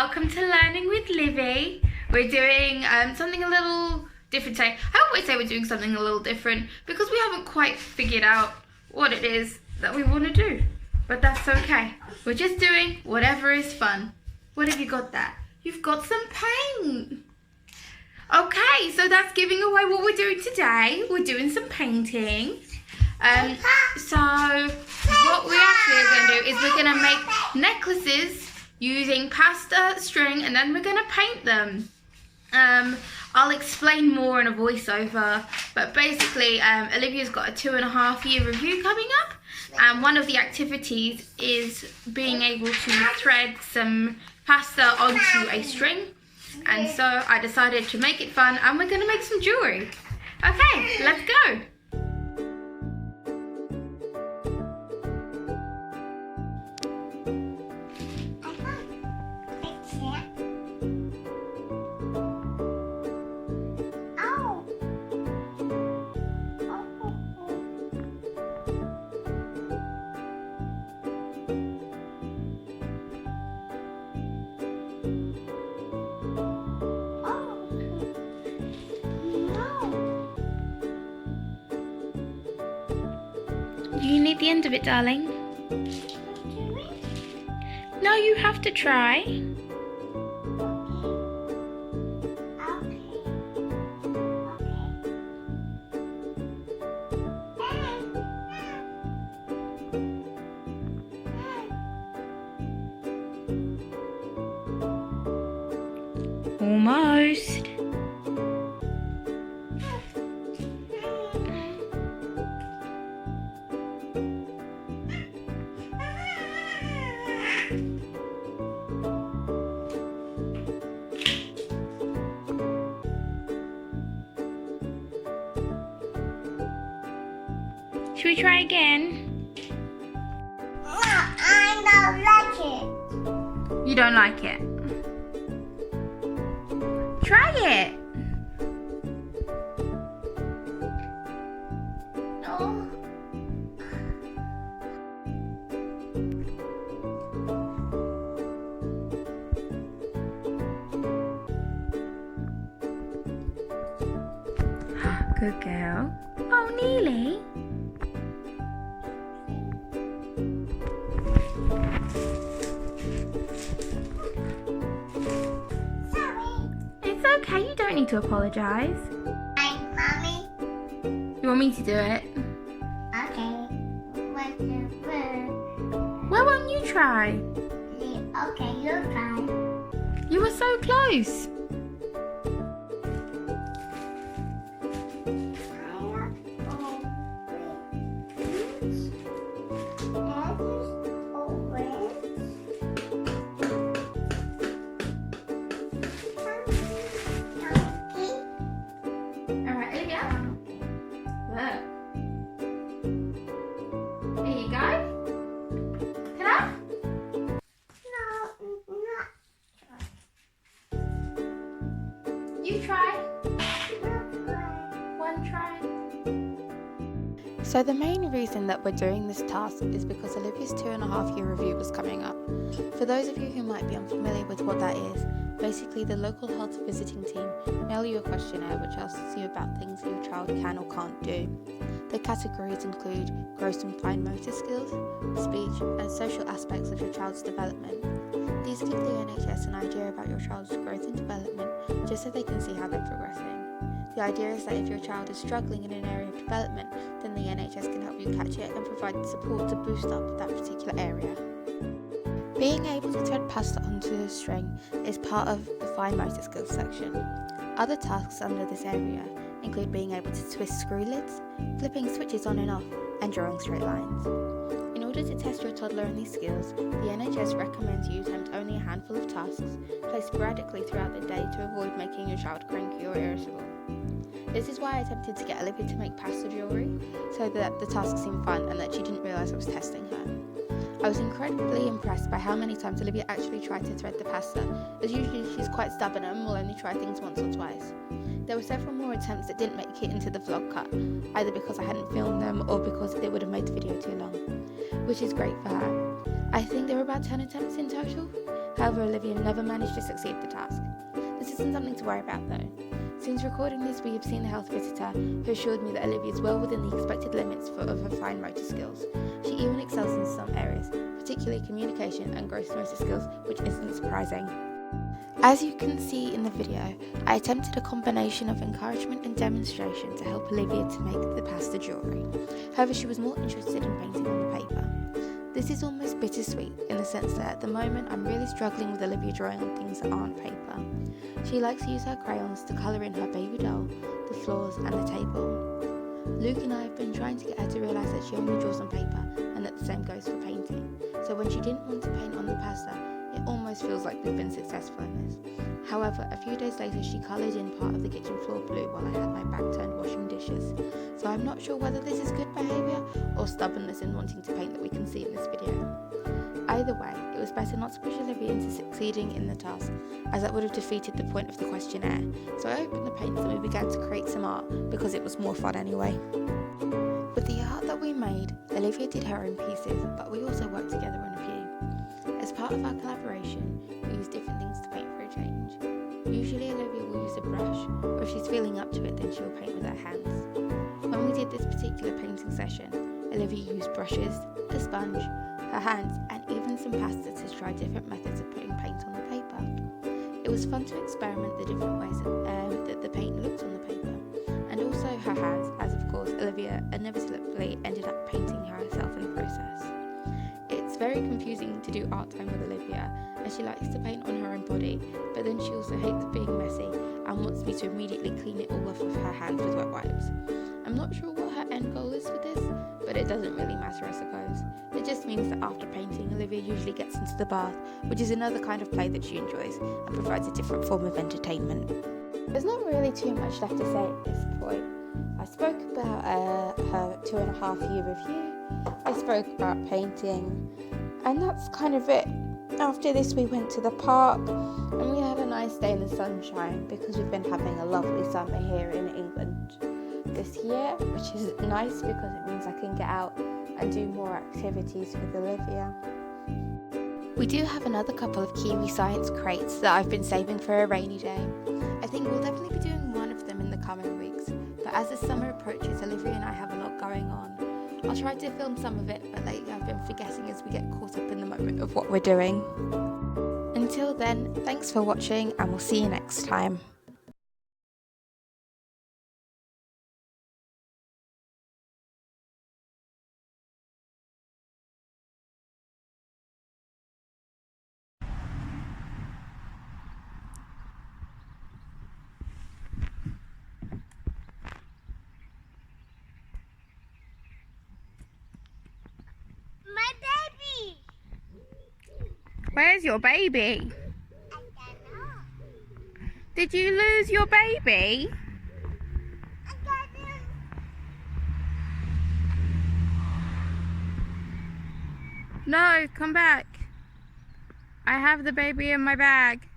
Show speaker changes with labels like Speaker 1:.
Speaker 1: welcome to Learning with Livy. We're doing something a little different today. I always say we're doing something a little different because we haven't quite figured out what it is that we want to do. But that's okay. We're just doing whatever is fun. What have you got there? You've got some paint. Okay, so that's giving away what we're doing today. We're doing some painting. So what we actually are going to do is we're going to make necklaces using pasta, string, and then we're going to paint them. I'll explain more in a voiceover, but basically Olivia's got a 2.5-year review coming up, and one of the activities is being able to thread some pasta onto a string, and so I decided to make it fun, and we're going to make some jewellery. Okay, let's go. Do you need the end of it, darling? No, you have to try. Almost. Should we try again?
Speaker 2: No, I don't like it.
Speaker 1: You don't like it? Try it.
Speaker 2: No.
Speaker 1: Good girl. Oh, Neely. It's okay, you don't need to apologise.
Speaker 2: Hi, Mommy.
Speaker 1: You want me to do it?
Speaker 2: Okay. What's your food?
Speaker 1: Why won't you try?
Speaker 2: Okay, you try.
Speaker 1: You were so close. Alright, Olivia. Look. There you go. Ta-da! You try. One try. So the main reason that we're doing this task is because Olivia's 2.5-year review was coming up. For those of you who might be unfamiliar with what that is, basically the local health visiting team mail you a questionnaire which asks you about things your child can or can't do. The categories include gross and fine motor skills, speech, and social aspects of your child's development. These give the NHS an idea about your child's growth and development just so they can see how they're progressing. The idea is that if your child is struggling in an area of development, then the NHS can help you catch it and provide support to boost up that particular area. Being able to thread pasta onto a string is part of the fine motor skills section. Other tasks under this area include being able to twist screw lids, flipping switches on and off, and drawing straight lines. In order to test your toddler in these skills, the NHS recommends you attempt only a handful of tasks, placed sporadically throughout the day to avoid making your child cranky or irritable. This is why I attempted to get Olivia to make pasta jewellery, so that the task seemed fun and that she didn't realise I was testing her. I was incredibly impressed by how many times Olivia actually tried to thread the pasta, as usually she's quite stubborn and will only try things once or twice. There were several more attempts that didn't make it into the vlog cut, either because I hadn't filmed them or because it would have made the video too long, which is great for her. I think there were about 10 attempts in total. However, Olivia never managed to succeed the task. This isn't something to worry about though. Since recording this, we have seen the health visitor who assured me that Olivia is well within the expected limits of her fine motor skills. She even excels in some areas, particularly communication and gross motor skills, which isn't surprising. As you can see in the video, I attempted a combination of encouragement and demonstration to help Olivia to make the pasta jewellery. However, she was more interested in painting on the paper. This is almost bittersweet in the sense that at the moment I'm really struggling with Olivia drawing on things that aren't paper. She likes to use her crayons to colour in her baby doll, the floors and the table. Luke and I have been trying to get her to realise that she only draws on paper and that the same goes for painting. So when she didn't want to paint on the pasta, it almost feels like we've been successful in this. However, a few days later she coloured in part of the kitchen floor blue while I had my back turned washing dishes. So I'm not sure whether this is good behaviour or stubbornness in wanting to paint that we can see in this video. Either way, it was better not to push Olivia into succeeding in the task, as that would have defeated the point of the questionnaire. So I opened the paints and we began to create some art because it was more fun anyway. With the art that we made, Olivia did her own pieces, but we also worked together on a few. As part of our collaboration, we used different things to paint for a change. Usually Olivia will use a brush, or if she's feeling up to it then she'll paint with her hands. When we did this particular painting session, Olivia used brushes, a sponge, her hands and even some pasta to try different methods of putting paint on the paper. It was fun to experiment the different ways that the paint looked on the paper, and also her hands, as of course Olivia inevitably ended up painting herself in the process. It's very confusing to do art time with Olivia, as she likes to paint on her own body, but then she also hates being messy and wants me to immediately clean it all off of her hands with wet wipes. I'm not sure what her end goal is with this, but it doesn't really matter, I suppose. It just means that after painting, Olivia usually gets into the bath, which is another kind of play that she enjoys and provides a different form of entertainment. There's not really too much left to say at this point. I spoke about her 2.5-year review, I spoke about painting, and that's kind of it. After this we went to the park and we had a nice day in the sunshine because we've been having a lovely summer here in England this year, which is nice because it means I can get out and do more activities with Olivia. We do have another couple of Kiwi Science crates that I've been saving for a rainy day. I think we'll definitely be doing one of them in the coming weeks, but as the summer approaches, Olivia and I have a lot going on. I'll try to film some of it, but lately I've been forgetting as we get caught up in the moment of what we're doing. Until then, thanks for watching and we'll see you next time.
Speaker 2: My baby!
Speaker 1: Where's your baby?
Speaker 2: I don't know.
Speaker 1: Did you lose your baby?
Speaker 2: I got him.
Speaker 1: No, come back. I have the baby in my bag.